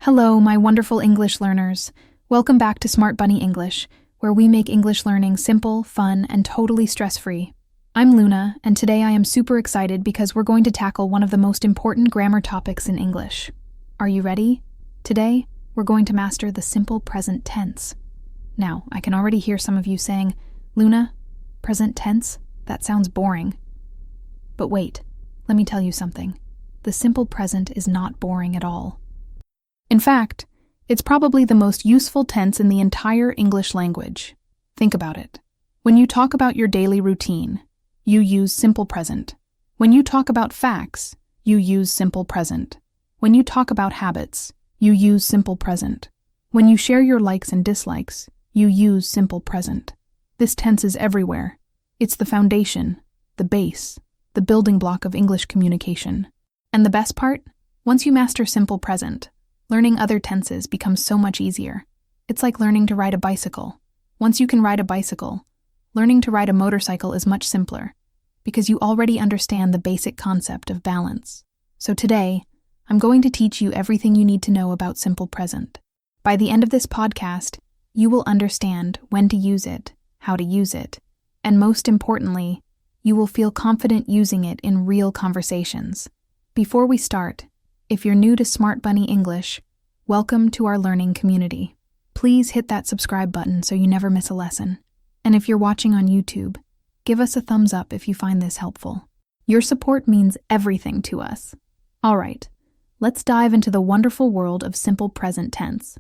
Hello, my wonderful English learners. Welcome back to Smart Bunny English, where we make English learning simple, fun, and totally stress-free. I'm Luna, and today I am super excited because we're going to tackle one of the most important grammar topics in English. Are you ready? Today, we're going to master the simple present tense. Now, I can already hear some of you saying, Luna, present tense? That sounds boring. But wait, let me tell you something. The simple present is not boring at all. In fact, it's probably the most useful tense in the entire English language. Think about it. When you talk about your daily routine, you use simple present. When you talk about facts, you use simple present. When you talk about habits, you use simple present. When you share your likes and dislikes, you use simple present. This tense is everywhere. It's the foundation, the base, the building block of English communication. And the best part? Once you master simple present, learning other tenses becomes so much easier. It's like learning to ride a bicycle. Once you can ride a bicycle, learning to ride a motorcycle is much simpler, because you already understand the basic concept of balance. So today, I'm going to teach you everything you need to know about simple present. By the end of this podcast, you will understand when to use it, how to use it, and most importantly, you will feel confident using it in real conversations. Before we start, if you're new to Smart Bunny English, welcome to our learning community. Please hit that subscribe button so you never miss a lesson. And if you're watching on YouTube, give us a thumbs up if you find this helpful. Your support means everything to us. All right, let's dive into the wonderful world of simple present tense.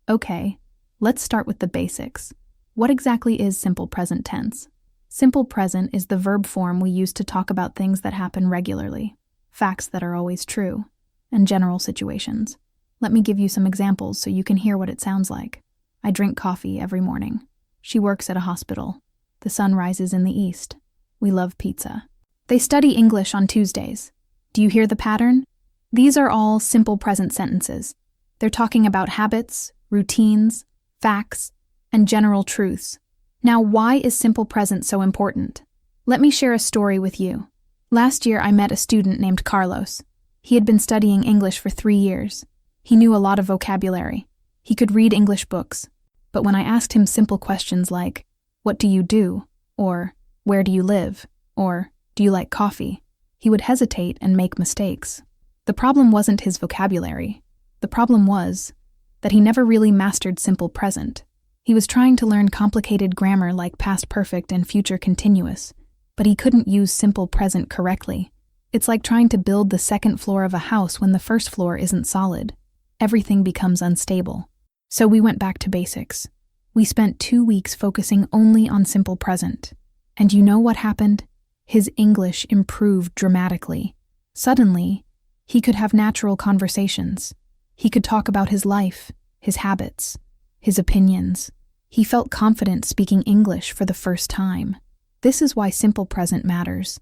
Okay, let's start with the basics. What exactly is simple present tense? Simple present is the verb form we use to talk about things that happen regularly, facts that are always true, and general situations. Let me give you some examples so you can hear what it sounds like. I drink coffee every morning. She works at a hospital. The sun rises in the east. We love pizza. They study English on Tuesdays. Do you hear the pattern? These are all simple present sentences. They're talking about habits, routines, facts, and general truths. Now, why is simple present so important? Let me share a story with you. Last year, I met a student named Carlos. He had been studying English for 3 years. He knew a lot of vocabulary. He could read English books. But when I asked him simple questions like, "What do you do?" or "Where do you live?" or "Do you like coffee?" he would hesitate and make mistakes. The problem wasn't his vocabulary. The problem was that he never really mastered simple present. He was trying to learn complicated grammar like past perfect and future continuous, but he couldn't use simple present correctly. It's like trying to build the second floor of a house when the first floor isn't solid. Everything becomes unstable. So we went back to basics. We spent 2 weeks focusing only on simple present. And you know what happened? His English improved dramatically. Suddenly, he could have natural conversations. He could talk about his life, his habits, his opinions. He felt confident speaking English for the first time. This is why simple present matters.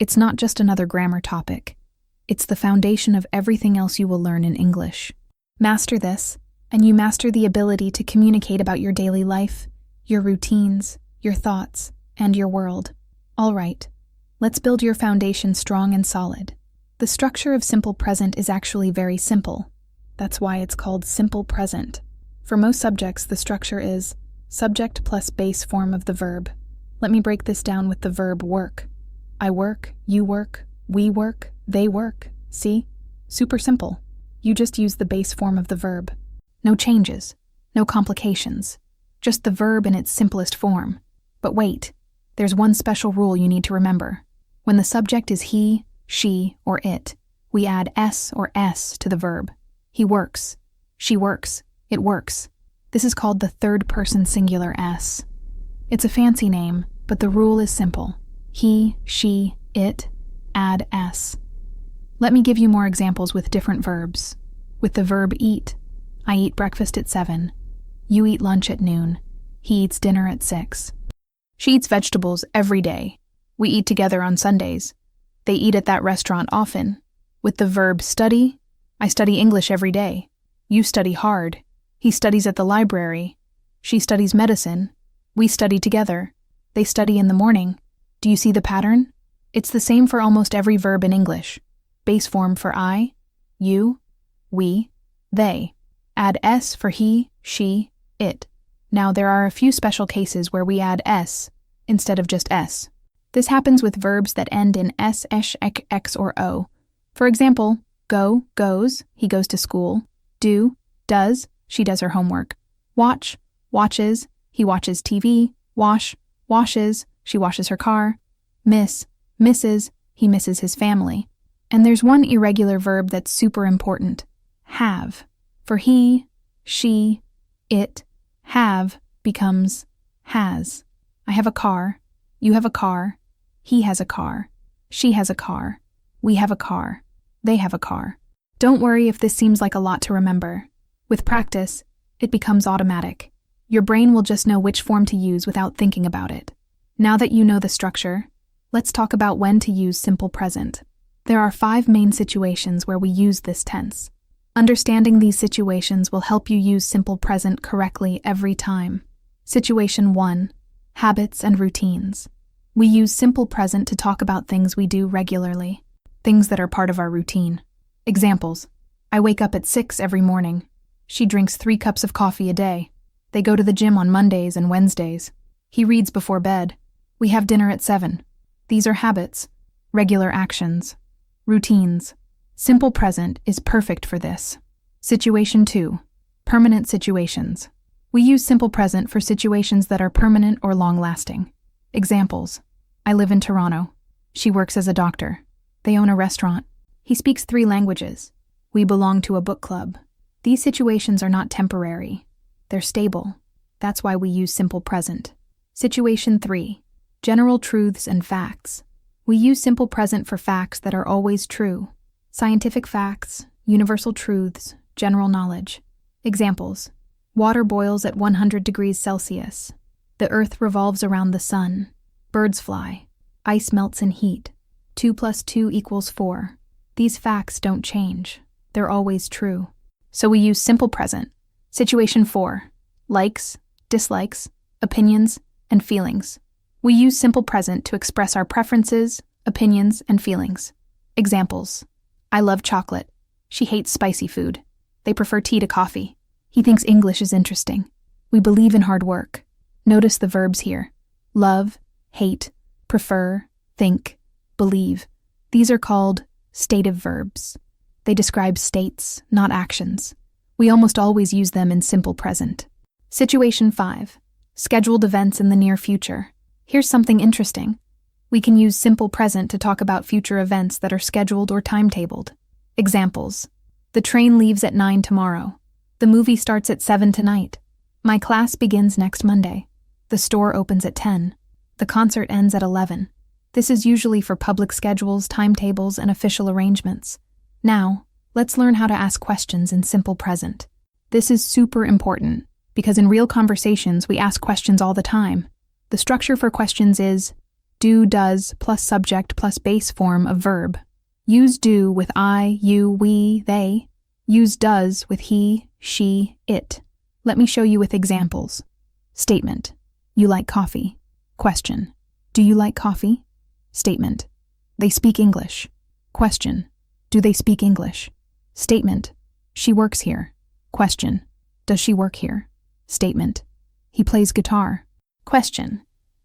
It's not just another grammar topic. It's the foundation of everything else you will learn in English. Master this, and you master the ability to communicate about your daily life, your routines, your thoughts, and your world. All right, let's build your foundation strong and solid. The structure of simple present is actually very simple. That's why it's called simple present. For most subjects, the structure is subject plus base form of the verb. Let me break this down with the verb work. I work, you work, we work, they work. See? Super simple. You just use the base form of the verb. No changes, no complications. Just the verb in its simplest form. But wait, there's one special rule you need to remember. When the subject is he, she, or it, we add s or s to the verb. He works, she works, it works. This is called the third person singular s. It's a fancy name, but the rule is simple. He, she, it, add s. Let me give you more examples with different verbs. With the verb eat, I eat breakfast at 7. You eat lunch at noon. He eats dinner at 6. She eats vegetables every day. We eat together on Sundays. They eat at that restaurant often. With the verb study, I study English every day. You study hard. He studies at the library. She studies medicine. We study together. They study in the morning. Do you see the pattern? It's the same for almost every verb in English. Base form for I, you, we, they. Add s for he, she, it. Now, there are a few special cases where we add s instead of just s. This happens with verbs that end in s, esh, ek, x, or o. For example, go, goes, he goes to school. Do, does, she does her homework. Watch, watches, he watches TV. Wash, washes, she washes her car. Miss, misses, he misses his family. And there's one irregular verb that's super important. Have. For he, she, it, have becomes has. I have a car. You have a car. He has a car. She has a car. We have a car. They have a car. Don't worry if this seems like a lot to remember. With practice, it becomes automatic. Your brain will just know which form to use without thinking about it. Now that you know the structure, let's talk about when to use simple present. There are 5 main situations where we use this tense. Understanding these situations will help you use simple present correctly every time. Situation 1. Habits and routines. We use simple present to talk about things we do regularly, things that are part of our routine. Examples. I wake up at 6 every morning. She drinks 3 cups of coffee a day. They go to the gym on Mondays and Wednesdays. He reads before bed. We have dinner at 7. These are habits, regular actions, routines. Simple present is perfect for this. Situation 2. Permanent situations. We use simple present for situations that are permanent or long-lasting. Examples. I live in Toronto. She works as a doctor. They own a restaurant. He speaks 3 languages. We belong to a book club. These situations are not temporary. They're stable. That's why we use simple present. Situation 3. General truths and facts. We use simple present for facts that are always true. Scientific facts, universal truths, general knowledge. Examples. Water boils at 100 degrees Celsius. The earth revolves around the sun. Birds fly. Ice melts in heat. 2 + 2 = 4. These facts don't change. They're always true. So we use simple present. Situation 4. Likes, dislikes, opinions, and feelings. We use simple present to express our preferences, opinions, and feelings. Examples. I love chocolate. She hates spicy food. They prefer tea to coffee. He thinks English is interesting. We believe in hard work. Notice the verbs here. Love, hate, prefer, think, believe. These are called stative verbs. They describe states, not actions. We almost always use them in simple present. Situation 5. Scheduled events in the near future. Here's something interesting. We can use simple present to talk about future events that are scheduled or timetabled. Examples. The train leaves at 9 tomorrow. The movie starts at 7 tonight. My class begins next Monday. The store opens at 10. The concert ends at 11. This is usually for public schedules, timetables, and official arrangements. Now, let's learn how to ask questions in simple present. This is super important, because in real conversations we ask questions all the time. The structure for questions is do, does, plus subject plus base form of verb. Use do with I, you, we, they. Use does with he, she, it. Let me show you with examples. Statement. You like coffee. Question. Do you like coffee? Statement. They speak English. Question. Do they speak English? Statement. She works here. Question. Does she work here? Statement. He plays guitar. Question.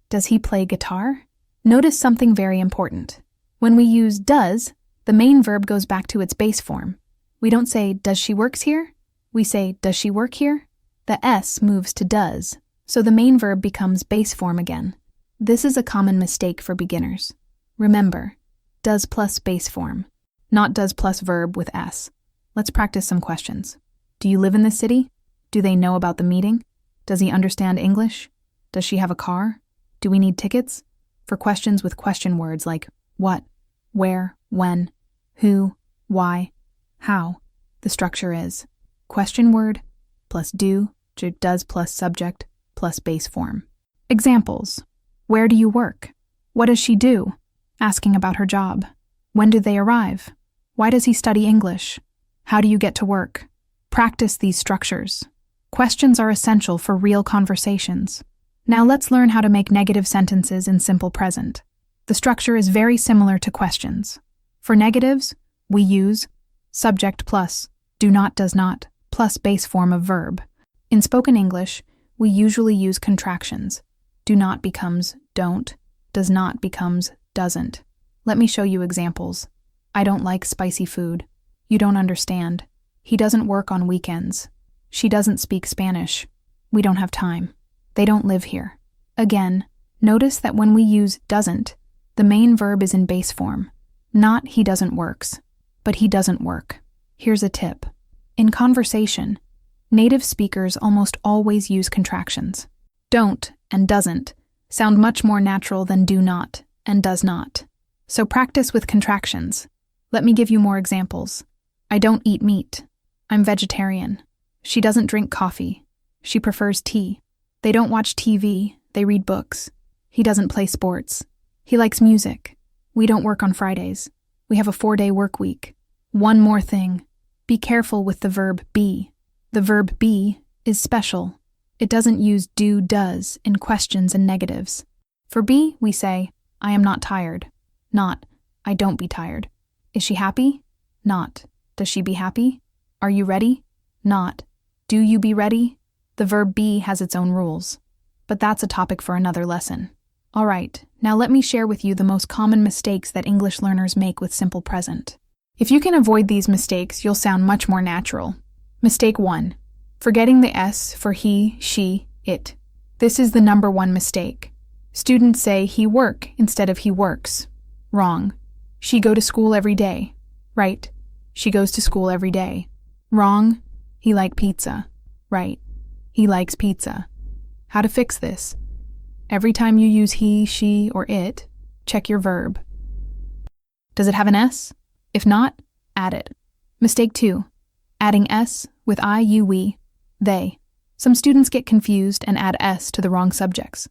Does he play guitar? Notice something very important. When we use does, the main verb goes back to its base form. We don't say, does she works here? We say, does she work here? The S moves to does, so the main verb becomes base form again. This is a common mistake for beginners. Remember, does plus base form, not does plus verb with S. Let's practice some questions. Do you live in this city? Do they know about the meeting? Does he understand English? Does she have a car? Do we need tickets? For questions with question words like what, where, when, who, why, how, the structure is question word plus do, does plus subject plus base form. Examples. Where do you work? What does she do? Asking about her job. When do they arrive? Why does he study English? How do you get to work? Practice these structures. Questions are essential for real conversations. Now let's learn how to make negative sentences in simple present. The structure is very similar to questions. For negatives, we use subject plus do not, does not, plus base form of verb. In spoken English, we usually use contractions. Do not becomes don't, does not becomes doesn't. Let me show you examples. I don't like spicy food. You don't understand. He doesn't work on weekends. She doesn't speak Spanish. We don't have time. They don't live here. Again, notice that when we use doesn't, the main verb is in base form. Not he doesn't works, but he doesn't work. Here's a tip. In conversation, native speakers almost always use contractions. Don't and doesn't sound much more natural than do not and does not. So practice with contractions. Let me give you more examples. I don't eat meat. I'm vegetarian. She doesn't drink coffee. She prefers tea. They don't watch TV. They read books. He doesn't play sports. He likes music. We don't work on Fridays. We have a 4-day work week. One more thing. Be careful with the verb be. The verb be is special. It doesn't use do, does in questions and negatives. For be, we say, I am not tired. Not, I don't be tired. Is she happy? Not, does she be happy? Are you ready? Not, do you be ready? The verb be has its own rules. But that's a topic for another lesson. All right, now let me share with you the most common mistakes that English learners make with simple present. If you can avoid these mistakes, you'll sound much more natural. Mistake 1. Forgetting the S for he, she, it. This is the number one mistake. Students say he work instead of he works. Wrong. She go to school every day. Right. She goes to school every day. Wrong. He like pizza. Right. He likes pizza. How to fix this? Every time you use he, she, or it, check your verb. Does it have an S? If not, add it. Mistake 2. Adding S with I, you, we, they. Some students get confused and add S to the wrong subjects.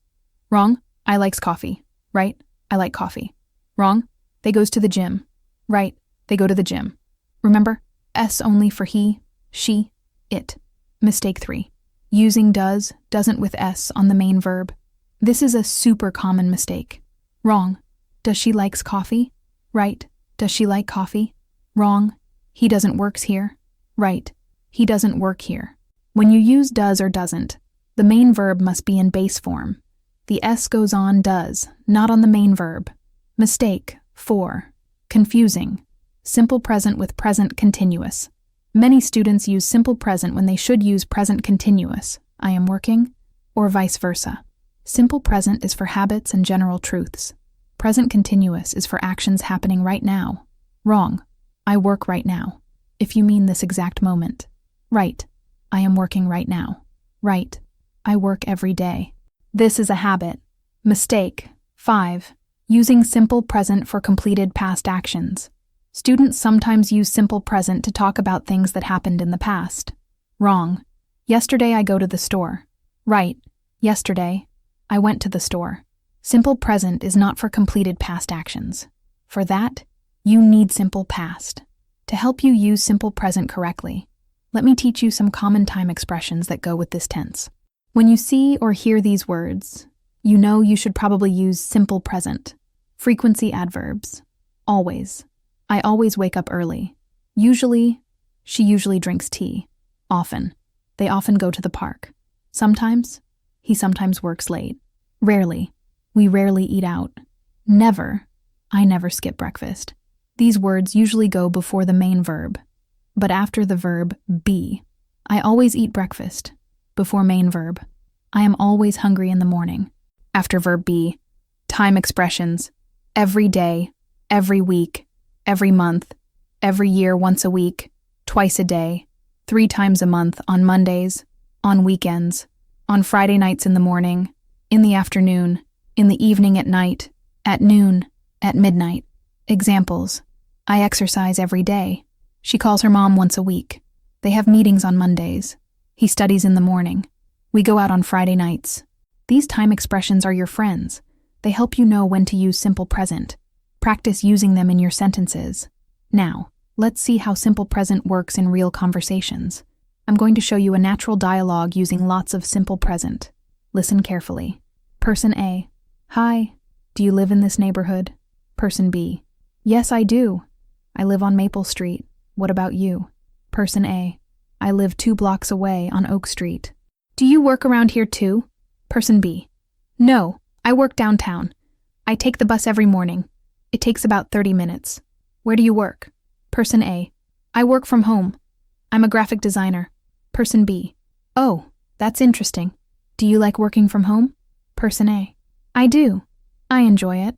Wrong. I likes coffee. Right. I like coffee. Wrong. They goes to the gym. Right. They go to the gym. Remember, S only for he, she, it. Mistake 3. Using does, doesn't with S on the main verb. This is a super common mistake. Wrong. Does she likes coffee? Right. Does she like coffee? Wrong. He doesn't works here. Right. He doesn't work here. When you use does or doesn't, the main verb must be in base form. The S goes on does, not on the main verb. Mistake 4. Confusing. Simple present with present continuous. Many students use simple present when they should use present continuous, I am working, or vice versa. Simple present is for habits and general truths. Present continuous is for actions happening right now. Wrong. I work right now. If you mean this exact moment. Right. I am working right now. Right. I work every day. This is a habit. Mistake 5. Using simple present for completed past actions. Students sometimes use simple present to talk about things that happened in the past. Wrong. Yesterday I go to the store. Right. Yesterday, I went to the store. Simple present is not for completed past actions. For that, you need simple past. To help you use simple present correctly, let me teach you some common time expressions that go with this tense. When you see or hear these words, you know you should probably use simple present. Frequency adverbs. Always. I always wake up early. Usually. She usually drinks tea. Often. They often go to the park. Sometimes. He sometimes works late. Rarely. We rarely eat out. Never. I never skip breakfast. These words usually go before the main verb, but after the verb be. I always eat breakfast. Before main verb. I am always hungry in the morning. After verb be. Time expressions. Every day. Every week. Every month. Every year once a week. Twice a day. 3 times a month on Mondays. On weekends. On Friday nights in the morning. In the afternoon. In the evening at night. At noon. At midnight. Examples. I exercise every day. She calls her mom once a week. They have meetings on Mondays. He studies in the morning. We go out on Friday nights. These time expressions are your friends. They help you know when to use simple present. Practice using them in your sentences. Now, let's see how simple present works in real conversations. I'm going to show you a natural dialogue using lots of simple present. Listen carefully. Person A. Hi. Do you live in this neighborhood? Person B. Yes, I do. I live on Maple Street. What about you? Person A. I live 2 blocks away on Oak Street. Do you work around here too? Person B. No, I work downtown. I take the bus every morning. It takes about 30 minutes. Where do you work? Person A. I work from home. I'm a graphic designer. Person B. Oh, that's interesting. Do you like working from home? Person A. I do. I enjoy it.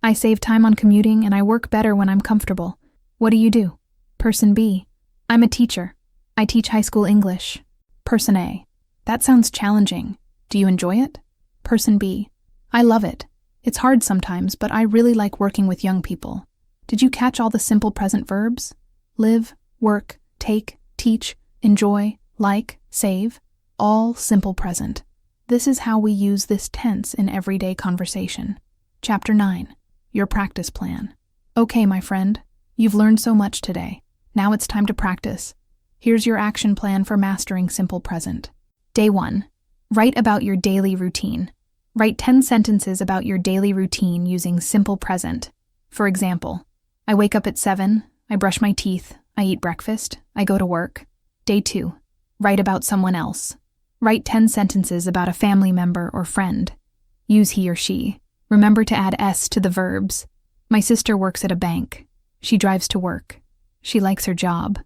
I save time on commuting and I work better when I'm comfortable. What do you do? Person B. I'm a teacher. I teach high school English. Person A. That sounds challenging. Do you enjoy it? Person B. I love it. It's hard sometimes, but I really like working with young people. Did you catch all the simple present verbs? Live, work, take, teach, enjoy, like, save. All simple present. This is how we use this tense in everyday conversation. Chapter 9. Your practice plan. Okay, my friend. You've learned so much today. Now it's time to practice. Here's your action plan for mastering simple present. Day 1. Write about your daily routine. Write 10 sentences about your daily routine using simple present. For example, I wake up at 7, I brush my teeth, I eat breakfast, I go to work. Day 2. Write about someone else. Write 10 sentences about a family member or friend. Use he or she. Remember to add s to the verbs. My sister works at a bank. She drives to work. She likes her job.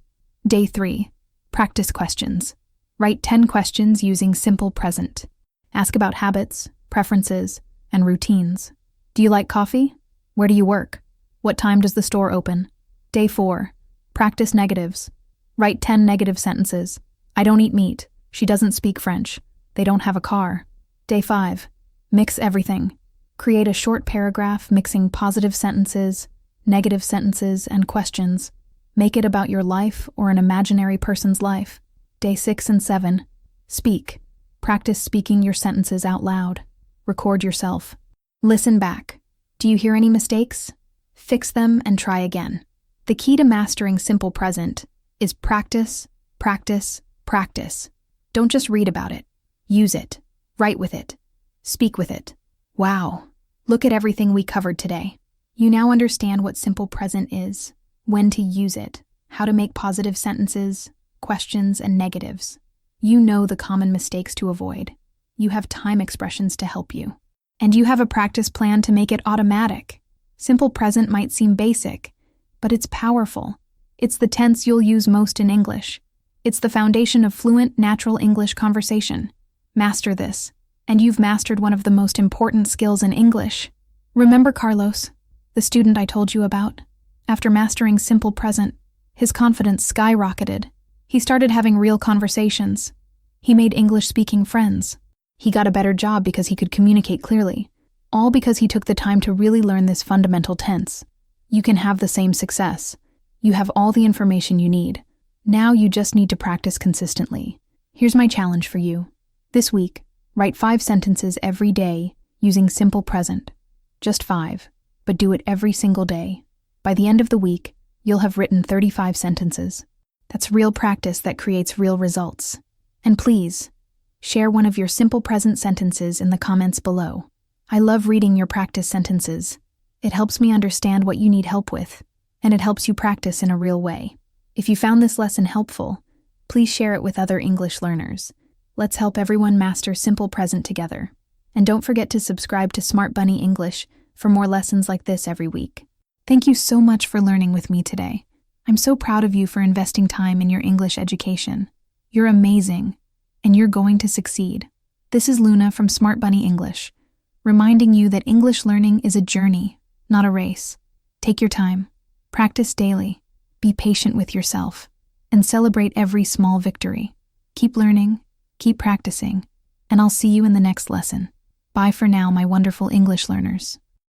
Day 3. Practice questions. Write 10 questions using simple present. Ask about habits, preferences, and routines. Do you like coffee? Where do you work? What time does the store open? Day 4. Practice negatives. Write 10 negative sentences. I don't eat meat. She doesn't speak French. They don't have a car. Day 5. Mix everything. Create a short paragraph mixing positive sentences, negative sentences, and questions. Make it about your life or an imaginary person's life. Day 6 and 7. Speak. Practice speaking your sentences out loud. Record yourself. Listen back. Do you hear any mistakes? Fix them and try again. The key to mastering simple present is practice, practice, practice. Don't just read about it. Use it. Write with it. Speak with it. Wow. Look at everything we covered today. You now understand what simple present is, when to use it, how to make positive sentences, questions, and negatives. You know the common mistakes to avoid. You have time expressions to help you. And you have a practice plan to make it automatic. Simple present might seem basic, but it's powerful. It's the tense you'll use most in English. It's the foundation of fluent, natural English conversation. Master this, and you've mastered one of the most important skills in English. Remember Carlos, the student I told you about? After mastering simple present, his confidence skyrocketed. He started having real conversations. He made English-speaking friends. He got a better job because he could communicate clearly, all because he took the time to really learn this fundamental tense. You can have the same success. You have all the information you need. Now you just need to practice consistently. Here's my challenge for you. This week, write 5 sentences every day using simple present. Just 5, but do it every single day. By the end of the week, you'll have written 35 sentences. That's real practice that creates real results. And please, share one of your simple present sentences in the comments below. I love reading your practice sentences. It helps me understand what you need help with, and it helps you practice in a real way. If you found this lesson helpful, please share it with other English learners. Let's help everyone master simple present together. And don't forget to subscribe to Smart Bunny English for more lessons like this every week. Thank you so much for learning with me today. I'm so proud of you for investing time in your English education. You're amazing, and you're going to succeed. This is Luna from Smart Bunny English, reminding you that English learning is a journey, not a race. Take your time, practice daily, be patient with yourself, and celebrate every small victory. Keep learning, keep practicing, and I'll see you in the next lesson. Bye for now, my wonderful English learners.